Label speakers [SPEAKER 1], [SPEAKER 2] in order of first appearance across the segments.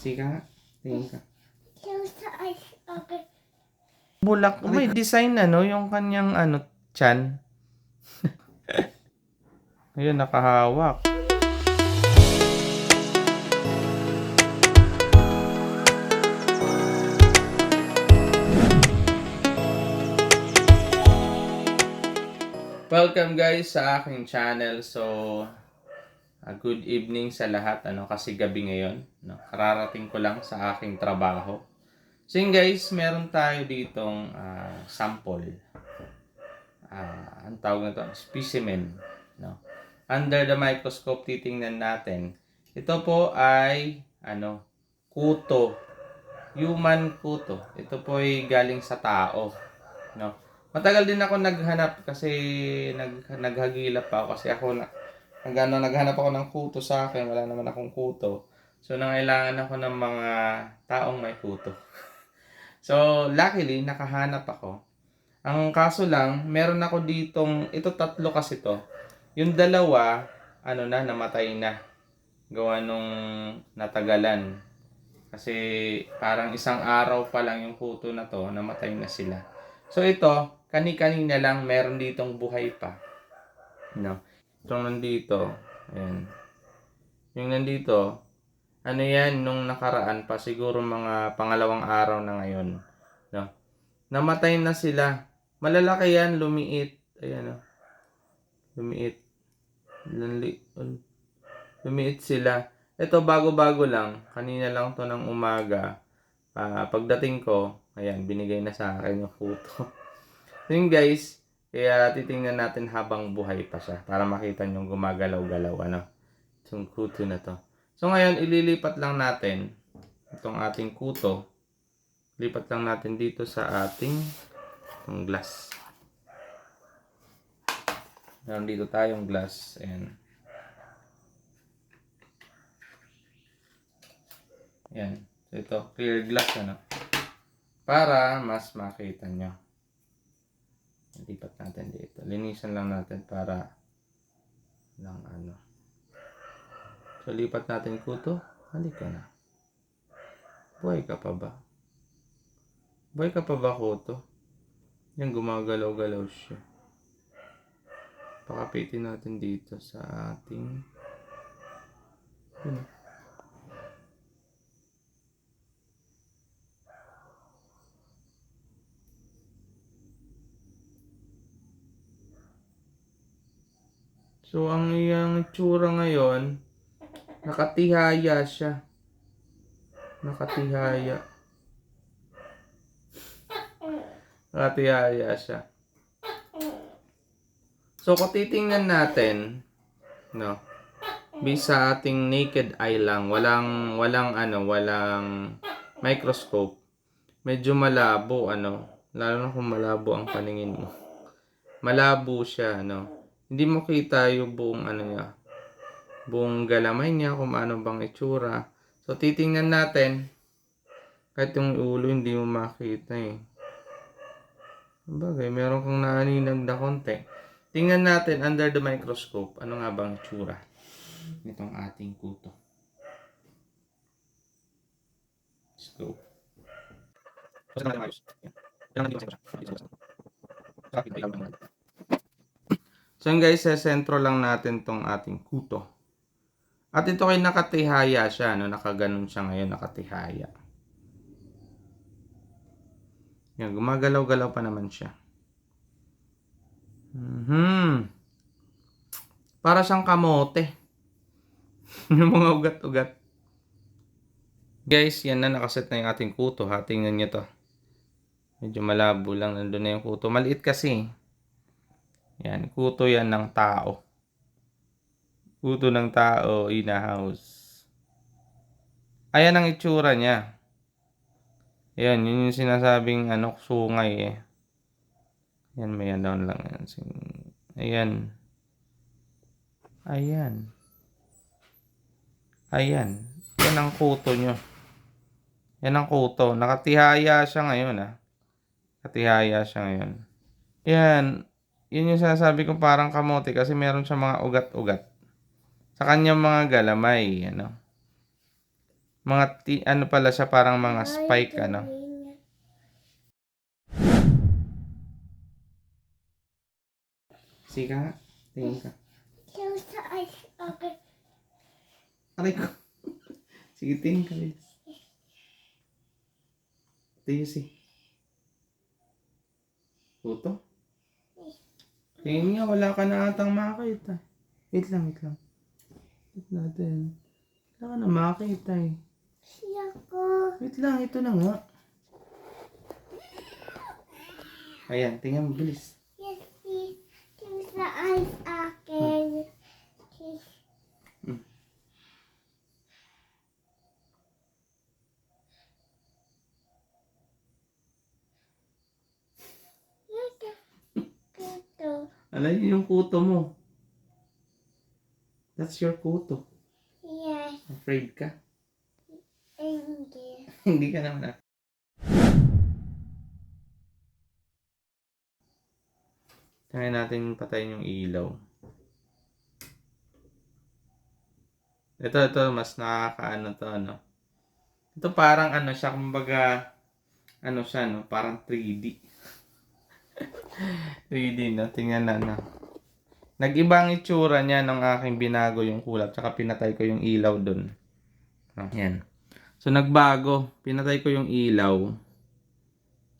[SPEAKER 1] Sika nga. Tingin ka.
[SPEAKER 2] Okay.
[SPEAKER 1] Bulak. May design yung kanyang tiyan. Ayun, nakahawak. Welcome guys sa aking channel. So, good evening sa lahat kasi gabi ngayon, no. Kararating ko lang sa aking trabaho. So yun guys, meron tayo ditong sample. Ang tawag na to, specimen, no. Under the microscope titingnan natin. Ito po ay kuto. Human kuto. Ito po ay galing sa tao, no. Matagal din ako naghanap kasi naghagilap pa ako kasi ako naghanap ako ng kuto sa akin, wala naman akong kuto. So nangailangan ako ng mga taong may kuto. So luckily nakahanap ako. Ang kaso lang, meron ako ditong tatlo kasi to. Yung dalawa namatay na. Gawa nung natagalan. Kasi parang isang araw pa lang yung kuto na to, namatay na sila. So ito, kani-kanina lang meron ditong buhay pa. No. Itong nandito, ayan. Yung nandito, yan, nung nakaraan pa, siguro mga pangalawang araw na ngayon. No. Namatay na sila. Malalaki yan, lumiit. Ayan, lumiit. Lumiit sila. Ito, bago-bago lang. Kanina lang to ng umaga. Pagdating ko, ayan, binigay na sa akin yung kuto. So yun guys, kaya titingnan natin habang buhay pa siya para makita nyo gumagalaw-galaw itong kuto na to. So ngayon, ililipat lang natin itong ating kuto. Lipat lang natin dito sa ating glass. Meron dito tayong glass. Ayan. Ayan. So ito, clear glass para mas makita nyo. Lipat natin dito. Linisan lang natin para lang So lipat natin kuto. Halika na. Buhay ka pa ba? Buhay ka pa ba kuto? Yan, gumagalaw-galaw siya. Pakapitin natin dito sa ating So, ang iyang itsura ngayon, nakatihaya siya. Nakatihaya. Nakatihaya siya. So, kung titingnan natin, based sa ating naked eye lang, walang microscope, medyo malabo, lalo na kung malabo ang paningin mo. Malabo siya, Hindi mo kita yung buong niya, buong galamay niya, kung ano bang itsura. So, titingnan natin, kahit yung ulo, hindi mo makita Bagay, meron kang naaninag na konti. Tingnan natin under the microscope, ano nga bang itsura nitong ating kuto. Let's go. So guys, sa sentro lang natin tong ating kuto. At ito kay nakatihaya siya, nakaganon siya ngayon, nakatihaya. Yan, gumagalaw-galaw pa naman siya. Para siyang kamote. Yung mga ugat-ugat. Guys, yan na, nakaset na yung ating kuto. Tingnan nyo to. Medyo malabo lang, nandun na yung kuto. Maliit kasi. Yan, kuto yan ng tao. Kuto ng tao in a house. Ayan ang itsura niya. Ayan, yun yung sinasabing sungay Ayan, may down lang yan. Ayan. Ayan. Ayan. Yan ang kuto nyo. Yan ang kuto. Nakatihaya siya ngayon Nakatihaya siya ngayon. Yan. Yun yung sinasabi ko parang kamote kasi meron siya mga ugat-ugat. Sa kanyang mga galamay. Mga ano pala siya, parang mga spike, ano. Sige ka nga. Tingin ka.
[SPEAKER 2] Close the eyes. Okay.
[SPEAKER 1] Aray ko. Sige, tingin ka. Bilis. Tingin si. Puto? Tingin nga, wala ka na atang makita. Wait lang, wait lang. Wait natin. Wala ka na makita eh.
[SPEAKER 2] Siya ko.
[SPEAKER 1] Wait lang, ito na nga. Ayan, tingnan mo, bilis.
[SPEAKER 2] Yes, please. Close the eyes. Okay. Please. Kuto.
[SPEAKER 1] Ano yun yung kuto mo? That's your kuto.
[SPEAKER 2] Yes.
[SPEAKER 1] Afraid ka?
[SPEAKER 2] Hindi.
[SPEAKER 1] Hindi ka naman ah. Kaya natin patayin yung ilaw. Ito, mas nakakaano to, ano. Ito parang ano siya, kumbaga, ano siya, no? Parang 3D. 3D, no? Tingnan na, no? Nag-iba ang itsura niya nung aking binago yung kulap, tsaka pinatay ko yung ilaw dun. No? Yan. So, nagbago. Pinatay ko yung ilaw.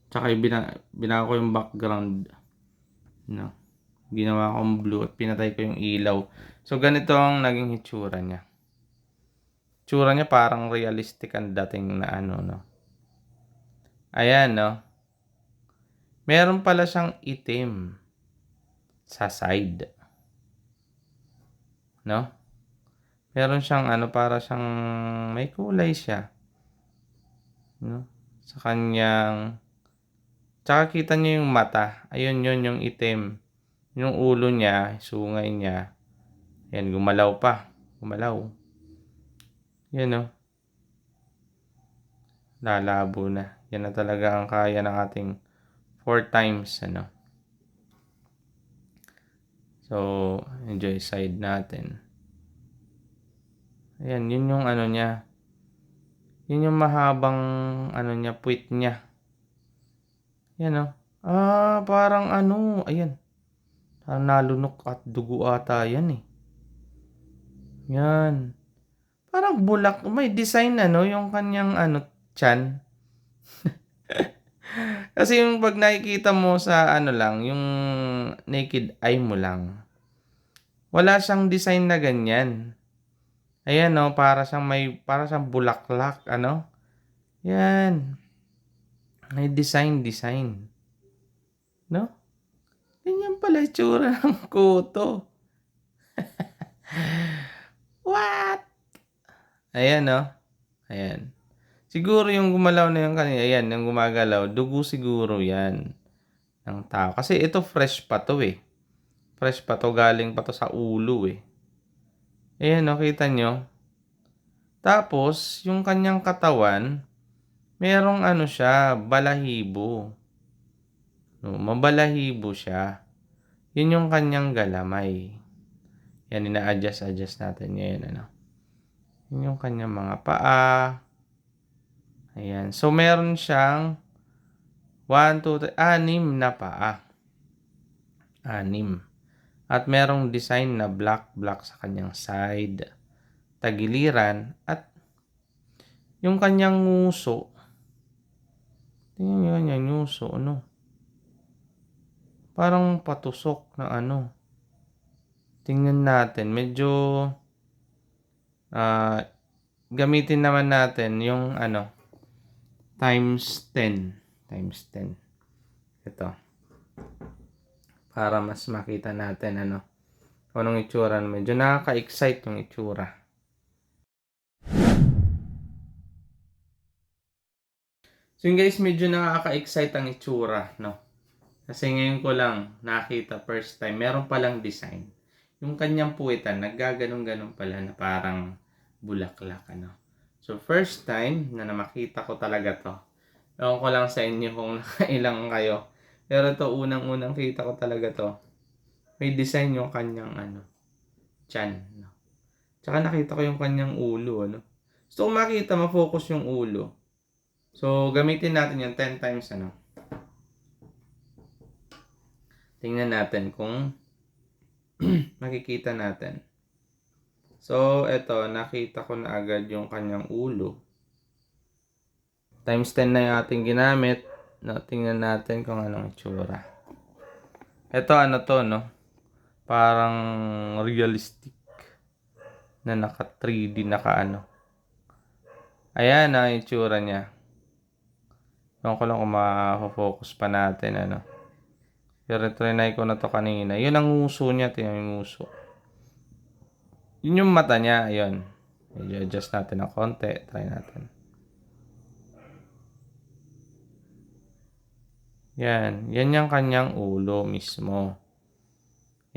[SPEAKER 1] Tsaka binago ko yung background. No? Ginawa kong blue at pinatay ko yung ilaw. So, ganito ang naging itsura niya. Itsura niya parang realistic ang dating na ano, no? Ayan, no? Meron pala siyang itim sa side. No? Meron siyang ano, para siyang may kulay siya. No? Sa kanyang... Tsaka kita niyo yung mata. Ayun yun yung itim. Yung ulo niya, sungay niya. Ayan, gumalaw pa. Gumalaw. Yan, no? Lalabo na. Yan na talaga ang kaya ng ating 4 times, ano. So, enjoy side natin. Ayan, yun yung ano niya. Yun yung mahabang ano niya, puwit niya. Yan, oh. Parang ano, ayan. Parang nalunok at dugo ata yan eh. Yan. Parang bulak, may design ano, yung kanyang ano, tiyan. Kasi yung pag nakikita mo sa ano lang, yung naked eye mo lang, wala siyang design na ganyan. Ayan, no, para siyang bulaklak, ano? Yan. May design. No? Ganyan pala itsura ng kuto. What? Ayan, no? Ayan. Siguro yung gumalaw na yung kanina, ayan, yung gumagalaw, dugo siguro yan ng tao. Kasi ito fresh pa to eh. Fresh pa to, galing pa to sa ulo eh. Ayan, no, kita nyo? Tapos, yung kanyang katawan, merong ano siya, balahibo. No, mabalahibo siya. Yun yung kanyang galamay. Yan, ina-adjust natin ngayon, ano. Yun yung kanyang mga paa. Ayan. So, meron siyang 1, 2, 3, 6 na paa. 6. At merong design na black sa kanyang side, tagiliran, at yung kanyang nguso. Tingnan nyo kanyang nguso, ano. Parang patusok na ano. Tingnan natin. Medyo gamitin naman natin yung ano, times 10. Times 10. Ito. Para mas makita natin ano. Kung anong itsura. Medyo nakaka-excite yung itsura. So yun guys, medyo nakaka-excite ang itsura, no? Kasi ngayon ko lang nakita first time, meron palang design. Yung kanyang puwitan, naggaganong-ganon pala na parang bulaklak, ano. So first time na makita ko talaga to. Ewan ko lang sa inyo kung nakailang kayo. Pero to unang-unang kita ko talaga to. May design yung kanyang ano, tiyan, no. Tsaka nakita ko yung kanyang ulo, ano. Gusto ko makita, ma-focus yung ulo. So, gamitin natin yung 10 times ano. Tingnan natin kung makikita natin. So, eto, nakita ko na agad yung kanyang ulo. Times 10 na yung ating ginamit. No, tingnan natin kung anong itsura. Eto, ano to, no? Parang realistic na naka 3D, naka ano. Ayan ang itsura niya. Ewan ko lang kung ma-focus pa natin, ano. Pero trinay ko na to kanina. Yun ang nguso niya, tingnan yung nguso. Yun yung mata niya, ayun. Medyo adjust natin ng konti. Try natin. Yan. Yan yung kanyang ulo mismo.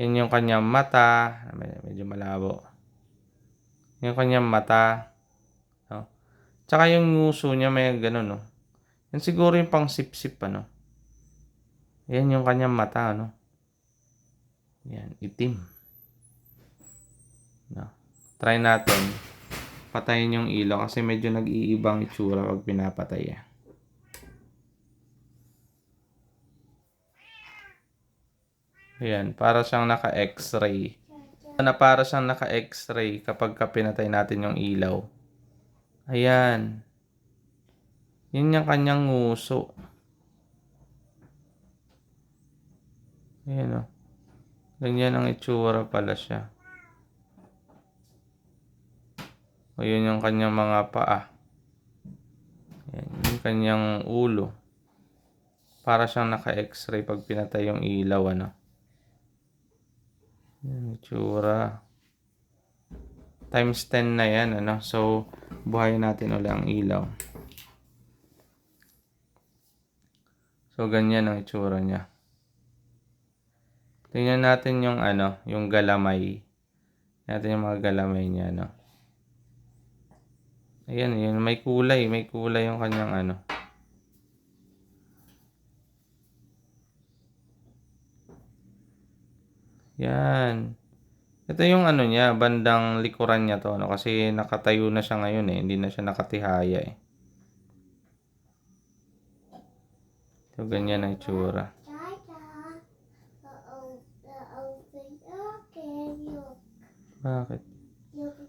[SPEAKER 1] Yan yung kanyang mata. Medyo malabo. Yung kanyang mata. No? Tsaka yung nguso niya may ganun, no? Yan siguro yung pang sip-sip, ano? Yan yung kanyang mata, no? Yan, itim. No? Try natin. Patayin yung ilaw kasi medyo nag-iibang itsura pag pinapatay. Ayan, para siyang naka-x-ray. Para siyang naka-x-ray kapag pinatay natin yung ilaw. Ayan. Yun yung kanyang nguso. Ayan o. Ganyan ang itsura pala siya. O yun yung kanyang mga paa. Ayan, yung kanyang ulo. Para siyang naka-x-ray pag pinatay yung ilaw, ano. Yung itsura. Times 10 na yan, ano. So, buhayin natin ulit ang ilaw. So, ganyan ang itsura niya. Tingnan natin yung ano, yung galamay. Natin yung mga galamay niya, no. Ayan, yun, may kulay yung kanyang ano. Yan. Ito yung ano niya, bandang likuran niya to, no, kasi nakatayo na siya ngayon hindi na siya nakatihaya So, ganyan ang itsura. Bakit?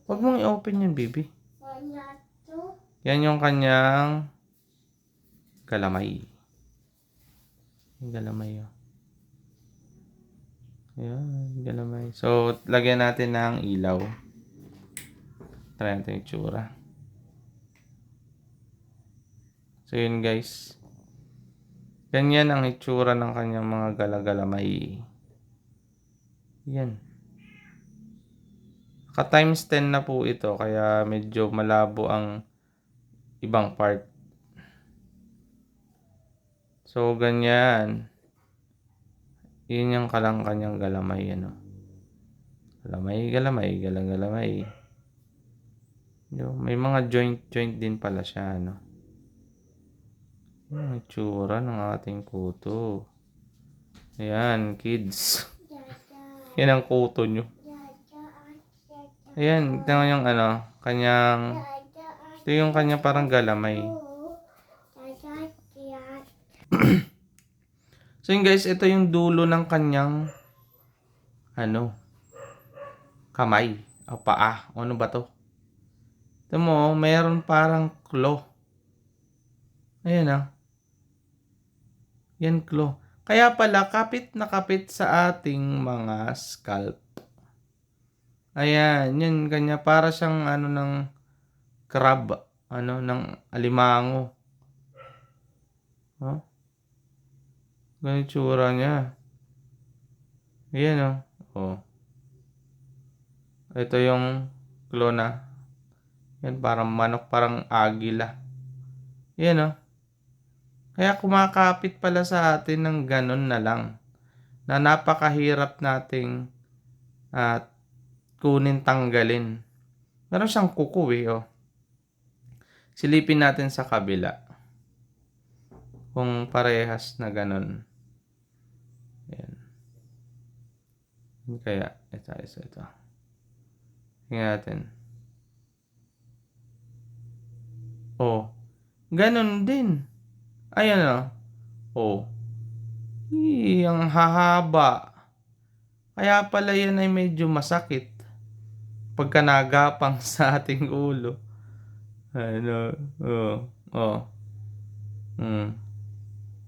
[SPEAKER 1] Huwag mong i-open yan, baby. Yan yung kanyang galamay. Yung galamay, oh. Ayan, galamay. So, lagyan natin ng ilaw. Try natin yung itsura. So, yun guys. Ganyan ang itsura ng kanyang mga galagalamay. Yan. Ka-times 10 na po ito, kaya medyo malabo ang ibang part. So, ganyan. Yun yung kanyang galamay, ano. Galamay, galamay. May mga joint din pala siya, ano. Yung itsura ng ating kuto. Ayan, kids. Yan ang kuto nyo. Ayan, ito yung ano, kanyang, ito yung kanya parang galamay. So yun guys, ito yung dulo ng kanyang ano, kamay o paa. O ano ba to? Ito mo, mayroon parang claw. Ayan ah. Yan claw. Kaya pala, kapit na kapit sa ating mga scalp. Ayan, yan kanya para siyang ano ng crab, ano ng alimango. Oh. Ganyan tsura niya. Ayan oh. Ito yung klona. Yan parang manok, parang agila. Ayan Kaya kumakapit pala sa atin ng ganun na lang. Na napakahirap nating kunin, tanggalin. Meron siyang kuko Silipin natin sa kabila. Kung parehas na ganun. Ayan. Kaya, ito. Tingnan natin. Oh, ganun din. Ayan oh. Oh. Ang hahaba. Kaya pala yan ay medyo masakit pagka nagapang sa ating ulo. Ano? Oh. Oh. Hmm.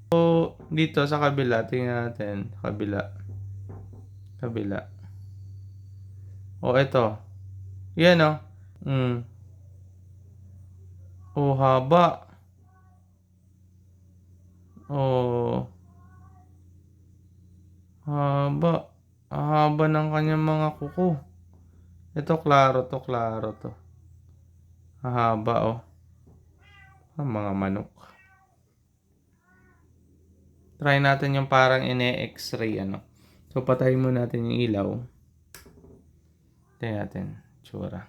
[SPEAKER 1] So, dito sa kabila, tingnan natin. Kabila. Kabila. Oh, ito. Yan oh. Hmm. Oh, haba. Oh, haba. Haba ng kanyang mga kuko. Ito, klaro to, klaro to. Haba oh. Ang mga manok. Try natin yung parang ine-x-ray ano. So, patayin mo natin yung ilaw. Tingnan natin. Tsura.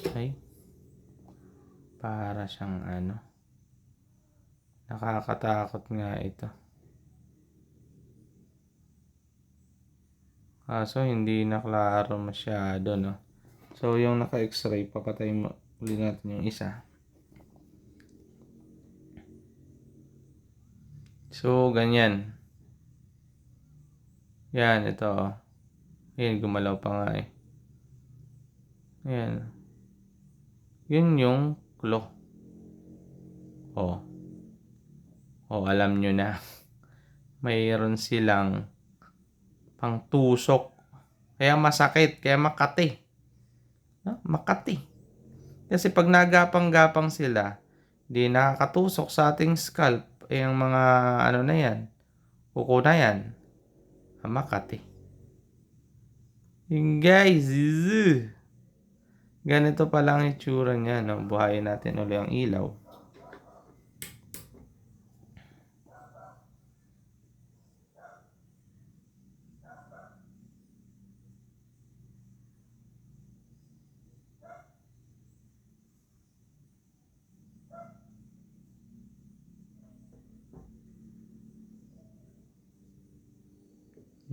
[SPEAKER 1] Okay. Para siyang ano. Nakakatakot nga ito. Kaso hindi na klaro masyado, no? So, yung naka-x-ray, papatayin mo ulit natin yung isa. So, ganyan. Yan, ito. Yan, gumalaw pa nga eh. Yan. Yun yung claw. Oh. Oh, alam nyo na. Mayroon silang pangtusok. Kaya masakit. Kaya makati. No? Makati. Kasi pag nagapang-gapang sila, di nakakatusok sa ating scalp. Yung mga ano na yan. Kuko na yan. Makati. Yung guys. Ganito pa lang itsura niya. No? Buhayin natin ulit ang ilaw.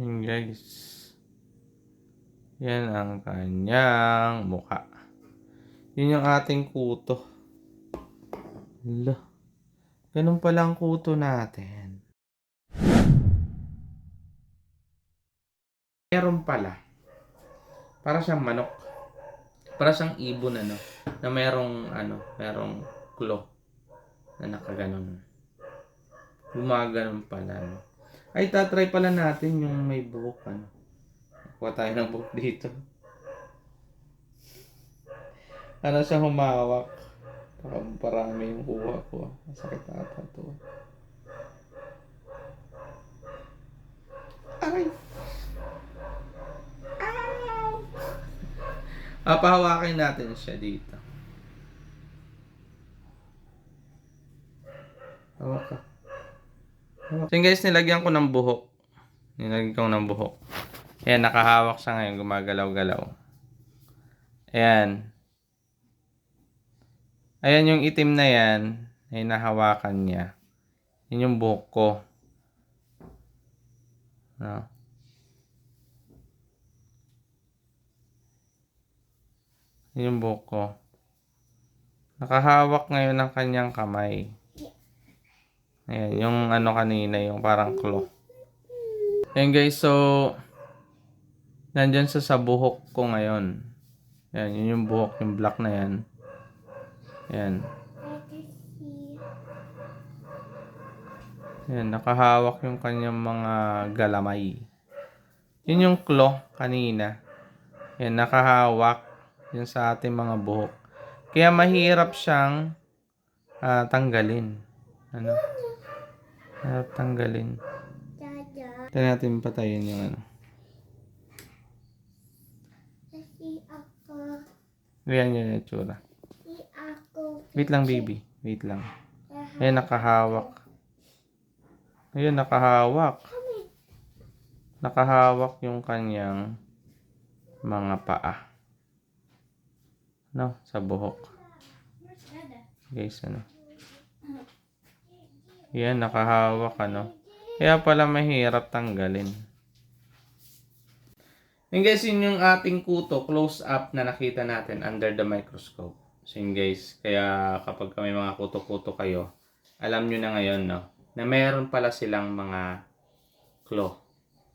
[SPEAKER 1] Yan guys. Yan ang kanyang mukha. Yun yung ating kuto. Hala. Ganun pala ang kuto natin. Meron pala. Para siyang manok. Para siyang ibon ano. Na merong claw. Na nakaganon. Gumaganon pala. No? Ay, tatry pala natin yung may buhok ano. Kuha tayo ng buhok dito. Ano siya humawak. Parami yung kuha ko. Masakit ata ito. Aray! Pahawakin natin siya dito. Hawak ka. So guys, nilagyan ko ng buhok. Nilagyan ko ng buhok. Ayan, nakahawak siya ngayon. Gumagalaw-galaw. Ayan. Ayan yung itim na yan. Ay nahawakan niya. Yan yung buhok ko. No? Yan yung buhok ko. Nakahawak ngayon ng kanyang kamay. Ayan, yung ano kanina, yung parang claw. Ayan guys, so nandyan sa buhok ko ngayon. Ayan, yun yung buhok, yung black na yan. Ayan. Ayan, nakahawak yung kanyang mga galamay. Yun yung claw kanina. Ayan, nakahawak yun sa ating mga buhok. Kaya mahirap siyang tanggalin. Ano? Mahirap tanggalin. Ito natin patayin yung ano. Ganyan yun yung tsura. Wait lang baby. Wait lang. Ayan, nakahawak. Ayun, nakahawak. Nakahawak yung kanyang mga paa. No, sa buhok. Guys, ano. Yan, nakahawak, ano. Kaya pala mahirap tanggalin. And guys, yun yung ating kuto, close up na nakita natin under the microscope. So yun guys, kaya kapag may mga kuto-kuto kayo, alam nyo na ngayon, no, na meron pala silang mga claw,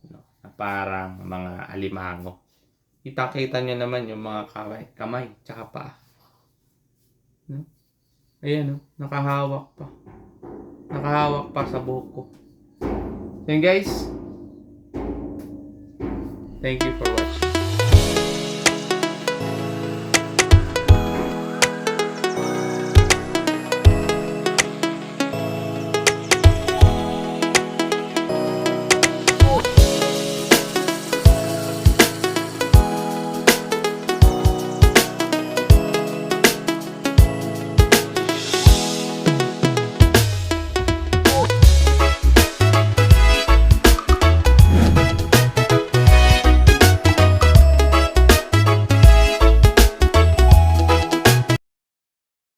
[SPEAKER 1] no, na parang mga alimango. Kita-kita nyo naman yung mga kamay, tsaka paa. No? Ayan, no, nakahawak pa. Nakahawak pa sa buhok ko. So yun guys, thank you for watching.